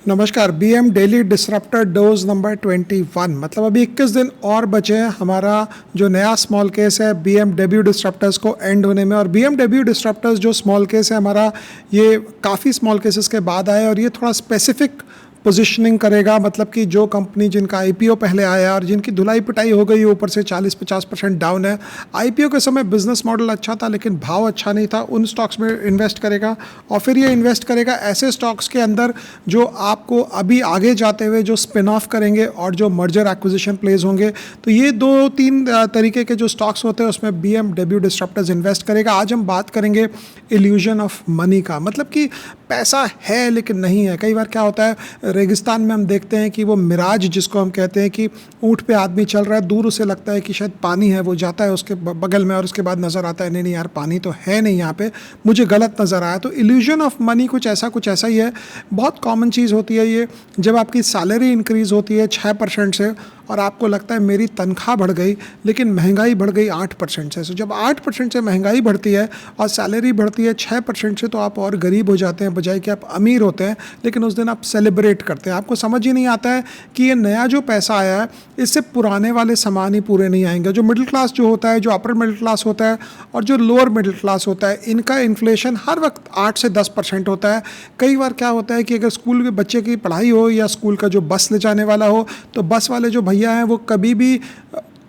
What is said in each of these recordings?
नमस्कार। BM daily disruptor dose number 21, मतलब अभी 21 दिन और बचे हैं हमारा जो नया स्मॉल केस है बीएमडब्ल्यू डिसरप्टर्स को एंड होने में। और बीएमडब्ल्यू डिसरप्टर्स जो स्मॉल केस है हमारा, ये काफ़ी स्मॉल केसेस के बाद आया और ये थोड़ा स्पेसिफिक पोजीशनिंग करेगा। मतलब कि जो कंपनी जिनका आईपीओ पहले आया और जिनकी धुलाई पिटाई हो गई, ऊपर से 40-50% डाउन है। आईपीओ के समय बिजनेस मॉडल अच्छा था लेकिन भाव अच्छा नहीं था, उन स्टॉक्स में इन्वेस्ट करेगा। और फिर ये इन्वेस्ट करेगा ऐसे स्टॉक्स के अंदर जो आपको अभी आगे जाते हुए जो स्पिन ऑफ करेंगे और जो मर्जर एक्विजिशन प्लेस होंगे। तो ये 2-3 तरीके के जो स्टॉक्स होते हैं उसमें बीएमडब्ल्यू डिसरप्टर्स इन्वेस्ट करेगा। आज हम बात करेंगे इल्यूजन ऑफ मनी का, मतलब कि पैसा है लेकिन नहीं है। कई बार क्या होता है, रेगिस्तान में हम देखते हैं कि वो मिराज जिसको हम कहते हैं कि ऊँट पे आदमी चल रहा है, दूर उसे लगता है कि शायद पानी है, वो जाता है उसके बगल में और उसके बाद नज़र आता है नहीं नहीं यार पानी तो है नहीं यहाँ पे, मुझे गलत नज़र आया। तो इल्यूजन ऑफ मनी कुछ ऐसा ही है। बहुत कॉमन चीज़ होती है ये, जब आपकी सैलरी इंक्रीज़ होती है 6% से और आपको लगता है मेरी तनख्वाह बढ़ गई लेकिन महंगाई बढ़ गई 8% से। जब 8% से महंगाई बढ़ती है और सैलरी बढ़ती है 6% से, तो आप और गरीब हो जाते हैं बजाय कि आप अमीर होते हैं। लेकिन उस दिन आप सेलिब्रेट करते हैं, आपको समझ ही नहीं आता है कि ये नया जो पैसा आया है इससे पुराने वाले सामान ही पूरे नहीं आएंगे। जो मिडिल क्लास जो होता है, जो अपर मिडिल क्लास होता है और जो लोअर मिडिल क्लास होता है, इनका इन्फ्लेशन हर वक्त 8 से 10% होता है। कई बार क्या होता है कि अगर स्कूल के बच्चे की पढ़ाई हो या स्कूल का जो बस ले जाने वाला हो, तो बस वाले जो भैया हैं वो कभी भी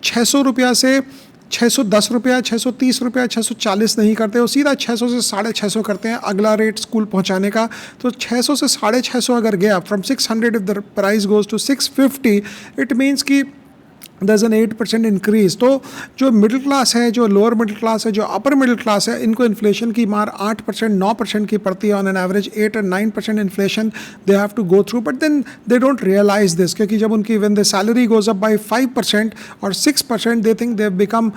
600 रुपया से 610 रुपया, 630 रुपया, 640 नहीं करते, वो सीधा 600 से 650 करते हैं अगला रेट स्कूल पहुंचाने का। तो 600 से 650 अगर गया, from 600 if the price goes to 650, it means कि दर्ज एन 8% इंक्रीज। तो जो मिडिल क्लास है, जो लोअर मिडिल क्लास है, जो अपर मिडिल क्लास है, इनको इन्फ्लेशन की मार 8%, 9% की पड़ती है। ऑन एन एवरेज 8 और 9% inflation they have to go through, but then they don't realise this, क्योंकि जब उनकी when the salary goes up by 5% और 6%, they think they have become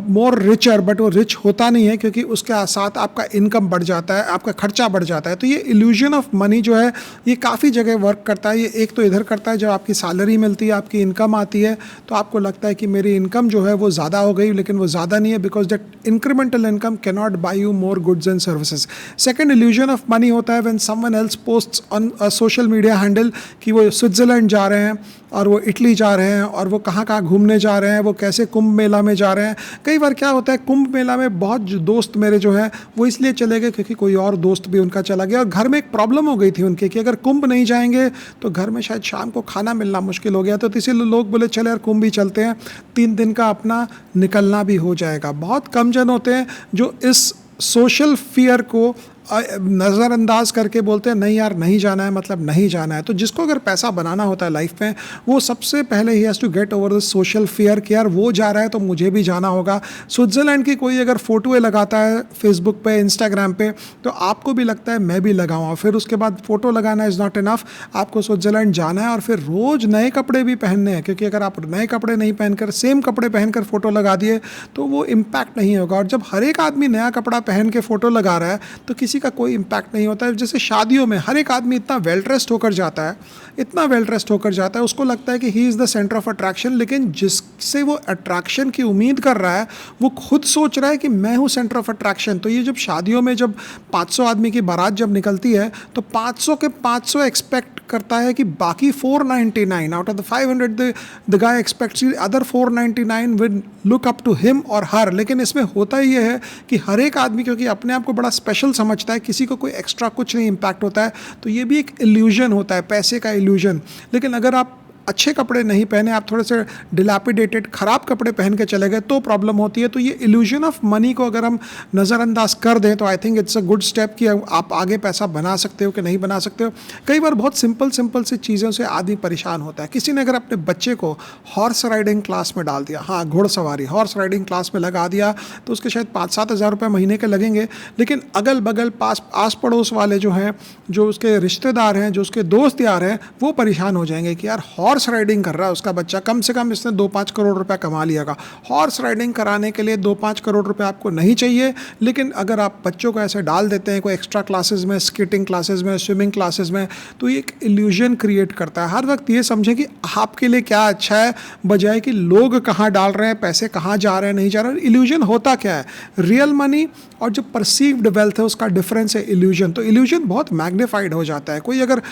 more richer, but वो रिच होता नहीं है क्योंकि उसके साथ आपका इनकम बढ़ जाता है, आपका खर्चा बढ़ जाता है। तो ये इल्यूजन ऑफ मनी जो है ये काफ़ी जगह वर्क करता है। ये एक तो इधर करता है, जब आपकी सैलरी मिलती है, आपकी इनकम आती है, तो आपको लगता है कि मेरी इनकम जो है वो ज़्यादा हो गई, लेकिन वो ज़्यादा नहीं है, because that incremental income can not buy you more goods and services. Second illusion of money होता है when someone else posts on a social media handle कि वो स्विट्ज़रलैंड जा रहे हैं और वो इटली जा रहे हैं और वो कहाँ कहाँ घूमने जा रहे हैं, वो कैसे कुंभ मेला में जा रहे हैं। कई बार क्या होता है, कुंभ मेला में बहुत दोस्त मेरे जो हैं वो इसलिए चले गए क्योंकि कोई और दोस्त भी उनका चला गया और घर में एक प्रॉब्लम हो गई थी उनके कि अगर कुंभ नहीं जाएंगे तो घर में शायद शाम को खाना मिलना मुश्किल हो गया। तो इसीलिए लोग बोले चले यार कुंभ ही चलते हैं, 3 दिन का अपना निकलना भी हो जाएगा। बहुत कम जन होते हैं जो इस सोशल फियर को नज़रअंदाज करके बोलते हैं नहीं यार नहीं जाना है, मतलब नहीं जाना है। तो जिसको अगर पैसा बनाना होता है लाइफ में, वो सबसे पहले ही has to get over the social fear कि यार वो जा रहा है तो मुझे भी जाना होगा। स्विट्ज़रलैंड की कोई अगर फ़ोटोएँ लगाता है फेसबुक पे, इंस्टाग्राम पे, तो आपको भी लगता है मैं भी लगाऊँ। फिर उसके बाद फ़ोटो लगाना इज़ नॉट इनफ, आपको स्विट्ज़रलैंड जाना है और फिर रोज़ नए कपड़े भी पहनने हैं, क्योंकि अगर आप नए कपड़े नहीं पहनकर सेम कपड़े पहनकर फ़ोटो लगा दिए तो वो इम्पैक्ट नहीं होगा। और जब हर एक आदमी नया कपड़ा पहन के फ़ोटो लगा रहा है तो किसी का कोई इम्पैक्ट नहीं होता है। जैसे शादियों में हर एक आदमी इतना वेल ड्रेस्ड होकर जाता है, इतना वेल ड्रेस्ड होकर जाता है, उसको लगता है कि he is the centre of attraction, लेकिन जिससे वो अट्रैक्शन की उम्मीद कर रहा है वो खुद सोच रहा है कि मैं हूँ सेंटर ऑफ अट्रैक्शन। तो ये जब शादियों में जब 500 आदमी की बारात जब निकलती है तो 500 के 500 एक्सपेक्ट करता है कि बाकी 499 out of the 500 the guy expects other 499 will look up to him और हर। लेकिन इसमें होता ये है कि हर एक आदमी क्योंकि अपने आप को बड़ा स्पेशल समझता है, किसी को कोई एक्स्ट्रा कुछ नहीं इम्पैक्ट होता है। तो ये भी एक इल्यूजन होता है, पैसे का इल्यूजन। लेकिन अगर आप अच्छे कपड़े नहीं पहने, आप थोड़े से डिलैपिडेटेड ख़राब कपड़े पहन के चले गए तो प्रॉब्लम होती है। तो ये इल्यूजन ऑफ मनी को अगर हम नज़रअंदाज कर दें तो I think it's a good step कि आप आगे पैसा बना सकते हो कि नहीं बना सकते हो। कई बार बहुत सिंपल सी चीज़ों से आदमी परेशान होता है। किसी ने अगर अपने बच्चे को हॉर्स राइडिंग क्लास में डाल दिया, हाँ घुड़सवारी हॉर्स राइडिंग क्लास में लगा दिया, तो उसके शायद 5-7 हज़ार रुपये महीने के लगेंगे। लेकिन अगल बगल आस पड़ोस वाले जो हैं, जो उसके रिश्तेदार हैं, जो उसके दोस्त यार हैं, वो परेशान हो जाएंगे कि यार हॉर्स हॉर्स राइडिंग कर रहा है उसका बच्चा, कम से कम इसने 2-5 करोड़ रुपए कमा लियागा। हॉर्स राइडिंग कराने के लिए 2-5 करोड़ रुपए आपको नहीं चाहिए, लेकिन अगर आप बच्चों को ऐसे डाल देते हैं कोई एक्स्ट्रा क्लासेस में, स्केटिंग क्लासेस में, स्विमिंग क्लासेस में, तो ये एक इल्यूजन क्रिएट करता है। हर वक्त ये समझें कि आपके लिए क्या अच्छा है, बजाय कि लोग कहाँ डाल रहे हैं, पैसे कहाँ जा रहे हैं, नहीं जा रहे हैं। इल्यूजन होता क्या है? रियल मनी और जो परसीव्ड वेल्थ है उसका डिफरेंस है इल्यूजन। तो इल्यूजन बहुत मैग्नीफाइड हो जाता है। कोई अगर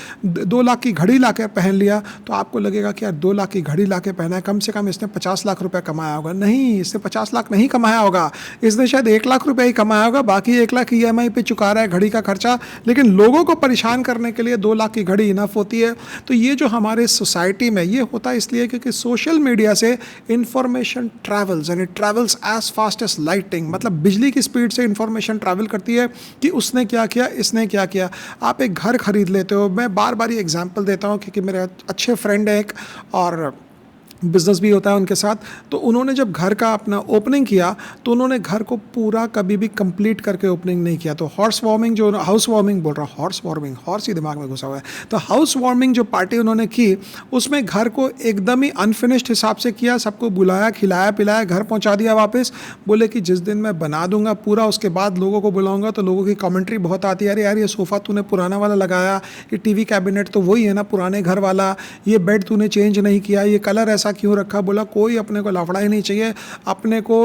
2 लाख की घड़ी ला के पहन लिया तो आपको लगेगा कि यार 2 लाख की घड़ी ला के पहना है, कम से कम इसने 50 लाख रुपए कमाया होगा। नहीं, इसने 50 लाख नहीं कमाया होगा, इसने शायद 1 लाख रुपए ही कमाया होगा, बाकी 1 लाख EMI पे चुका रहा है घड़ी का खर्चा। लेकिन लोगों को परेशान करने के लिए 2 लाख की घड़ी इनफ होती है। तो ये जो हमारे सोसाइटी में ये होता है इसलिए क्योंकि सोशल मीडिया से information travels, and it travels as fast as lighting, मतलब बिजली की स्पीड से इंफॉर्मेशन ट्रैवल करती है कि उसने क्या किया, इसने क्या किया। आप एक घर खरीद लेते हो, मैं बार बार ये एग्जांपल देता हूँ क्योंकि मेरे अच्छे फ्रेंड है एक, और बिज़नेस भी होता है उनके साथ। तो उन्होंने जब घर का अपना ओपनिंग किया तो उन्होंने घर को पूरा कभी भी कंप्लीट करके ओपनिंग नहीं किया। तो हॉर्स वार्मिंग, जो हाउस वार्मिंग बोल रहा हूँ, हॉर्स वार्मिंग, हॉर्स ही दिमाग में घुसा हुआ है। तो हाउस वार्मिंग जो पार्टी उन्होंने की उसमें घर को एकदम ही अनफिनिश्ड हिसाब से किया, सबको बुलाया, खिलाया पिलाया, घर पहुँचा दिया वापस। बोले कि जिस दिन मैं बना दूंगा पूरा, उसके बाद लोगों को बुलाऊंगा तो लोगों की कमेंट्री बहुत आती है, अरे यार ये सोफ़ा तूने पुराना वाला लगाया, ये टीवी कैबिनेट तो वही है ना पुराने घर वाला, ये बेड तूने चेंज नहीं किया, ये कलर ऐसा क्यों रखा। बोला कोई अपने को लफड़ा ही नहीं चाहिए, अपने को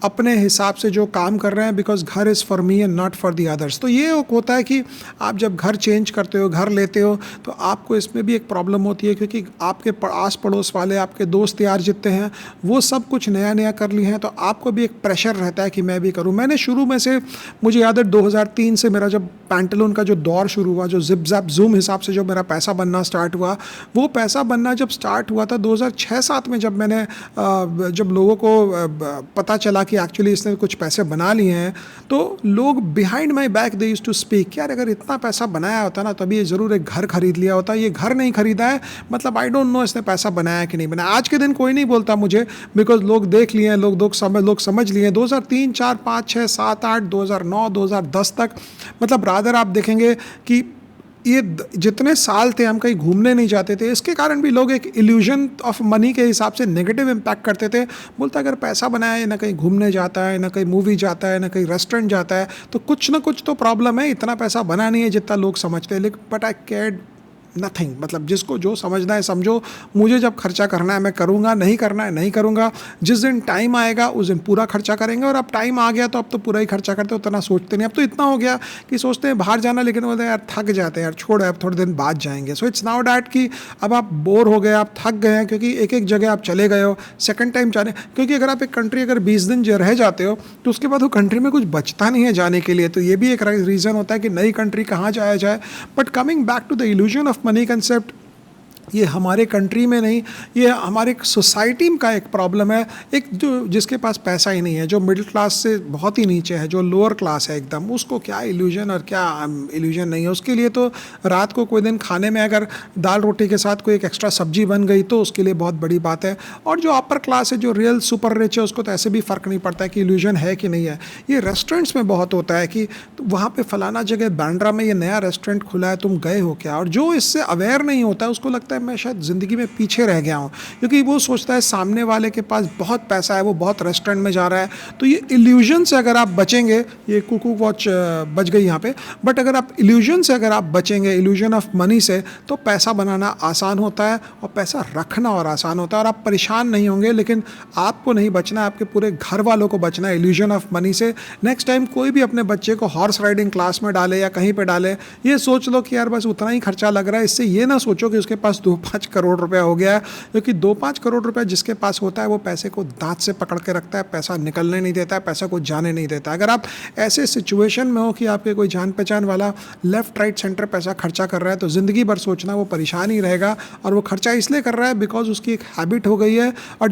अपने हिसाब से जो काम कर रहे हैं, बिकॉज घर is for me and not for the others. तो ये होता है कि आप जब घर चेंज करते हो, घर लेते हो, तो आपको इसमें भी एक प्रॉब्लम होती है क्योंकि आपके आस पड़ोस वाले, आपके दोस्त यार जितने हैं वो सब कुछ नया नया कर लिए हैं, तो आपको भी एक प्रेशर रहता है कि मैं भी करूँ। मैंने शुरू में से, मुझे याद है 2003 से मेरा जब पैंटलून का जो दौर शुरू हुआ, जो जिप जैप जूम हिसाब से जो मेरा पैसा बनना स्टार्ट हुआ, वो पैसा बनना जब स्टार्ट हुआ था 2006-07 में, जब लोगों को पता चला कि एक्चुअली इसने कुछ पैसे बना लिए हैं, तो लोग behind my back they used to speak, यार अगर इतना पैसा बनाया होता ना तभी ये ज़रूर एक घर खरीद लिया होता, ये घर नहीं खरीदा है, मतलब आई डोंट नो इसने पैसा बनाया कि नहीं बनाया। आज के दिन कोई नहीं बोलता मुझे, बिकॉज लोग देख लिए हैं, लोग समझ लिए हैं। 2003, 4, 5, 6, 7, 8, 2009, 2010 तक, मतलब रादर आप देखेंगे कि ये जितने साल थे हम कहीं घूमने नहीं जाते थे, इसके कारण भी लोग एक इल्यूजन ऑफ मनी के हिसाब से नेगेटिव इम्पैक्ट करते थे। बोलता अगर पैसा बनाया है, ना कहीं घूमने जाता है, ना कहीं मूवी जाता है, ना कहीं रेस्टोरेंट जाता है, तो कुछ ना कुछ तो प्रॉब्लम है, इतना पैसा बना नहीं है जितना लोग समझते हैं। लेकिन बट आई केयर्ड नथिंग, मतलब जिसको जो समझना है समझो, मुझे जब खर्चा करना है मैं करूँगा, नहीं करना है नहीं करूँगा। जिस दिन टाइम आएगा उस दिन पूरा खर्चा करेंगे, और अब टाइम आ गया तो अब तो पूरा ही खर्चा करते, उतना सोचते नहीं। अब तो इतना हो गया कि सोचते हैं बाहर जाना, लेकिन बोलते हैं यार थक जाते हैं, यार छोड़ अब थोड़े दिन बाद जाएंगे। सो इट्स नाउ डैट कि अब आप बोर हो गए, आप थक गए हैं, क्योंकि एक एक जगह आप चले गए हो, सेकेंड टाइम जाने, क्योंकि अगर आप एक कंट्री अगर 20 दिन रह जाते हो तो उसके बाद वो कंट्री में कुछ बचता नहीं है जाने के लिए। तो ये भी एक रीज़न होता है कि नई कंट्री कहाँ जाया जाए। But coming back to the illusion of money concept, ये हमारे कंट्री में नहीं, ये हमारे सोसाइटी का एक प्रॉब्लम है। एक जो जिसके पास पैसा ही नहीं है, जो मिडिल क्लास से बहुत ही नीचे है, जो लोअर क्लास है एकदम, उसको क्या इल्यूजन और क्या इल्यूजन नहीं है। उसके लिए तो रात को कोई दिन खाने में अगर दाल रोटी के साथ कोई एक एक्स्ट्रा सब्जी बन गई तो उसके लिए बहुत बड़ी बात है। और जो अपर क्लास है, जो रियल सुपर रिच है, उसको तो ऐसे भी फ़र्क नहीं पड़ता है कि इल्यूजन है कि नहीं है। ये रेस्टोरेंट्स में बहुत होता है कि वहाँ पर फलाना जगह बांद्रा में ये नया रेस्टोरेंट खुला है, तुम गए हो क्या। और जो इससे अवेयर नहीं होता है उसको लगता है मैं शायद ज़िंदगी में पीछे रह गया हूँ, क्योंकि वो सोचता है सामने वाले के पास बहुत पैसा है, वो बहुत रेस्टोरेंट में जा रहा है। तो ये इल्यूजन से अगर आप बचेंगे, ये कुकू वॉच बच गई यहाँ पे, बट अगर आप इल्यूजन से अगर आप बचेंगे, इल्यूजन ऑफ मनी से, तो पैसा बनाना आसान होता है और पैसा रखना और आसान होता है, और आप परेशान नहीं होंगे। लेकिन आपको नहीं बचना है, आपके पूरे घर वालों को बचना है इल्यूजन ऑफ मनी से। नेक्स्ट टाइम कोई भी अपने बच्चे को हॉर्स राइडिंग क्लास में डाले या कहीं पर डाले, ये सोच लो कि यार बस उतना ही खर्चा लग रहा है। इससे ये ना सोचो कि उसके पास 2-5 करोड़ रुपया हो गया है, क्योंकि 2-5 करोड़ रुपया जिसके पास होता है वो पैसे को दांत से पकड़ के रखता है, पैसा निकलने नहीं देता है, पैसा को जाने नहीं देता। अगर आप ऐसे सिचुएशन में हो कि आपके कोई जान पहचान वाला लेफ्ट राइट सेंटर पैसा खर्चा कर रहा है, तो ज़िंदगी भर सोचना वो परेशान ही रहेगा। और वो खर्चा इसलिए कर रहा है बिकॉज उसकी एक हैबिट हो गई है। और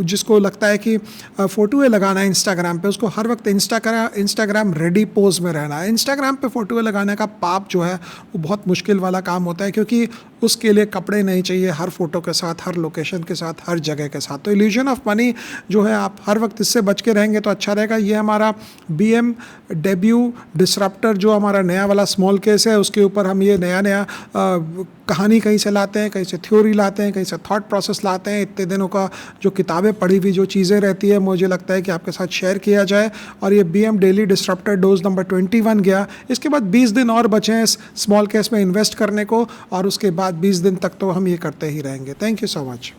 जिसको लगता है कि फ़ोटोएँ लगाना है इंस्टाग्राम पे, उसको हर वक्त इंस्टाग्राम रेडी पोज में रहना है। इंस्टाग्राम पे फ़ोटोएँ लगाने का पाप जो है वो बहुत मुश्किल वाला काम होता है, क्योंकि उसके लिए कपड़े नहीं चाहिए हर फोटो के साथ, हर लोकेशन के साथ, हर जगह के साथ। तो इल्यूजन ऑफ मनी जो है आप हर वक्त इससे बच के रहेंगे तो अच्छा रहेगा। ये हमारा BMW डिसरप्टर जो हमारा नया वाला स्मॉल केस है, उसके ऊपर हम ये नया कहानी कहीं से लाते हैं, कहीं से थ्योरी लाते हैं, कहीं से थॉट प्रोसेस लाते हैं। इतने दिनों का जो किताबें पढ़ी हुई जो चीज़ें रहती है, मुझे लगता है कि आपके साथ शेयर किया जाए। और ये BM daily disruptor dose number 21 गया। इसके बाद 20 दिन और बचे हैं इस स्मॉल केस में इन्वेस्ट करने को, और उसके बाद 20 दिन तक तो हम ये करते ही रहेंगे। Thank you so much.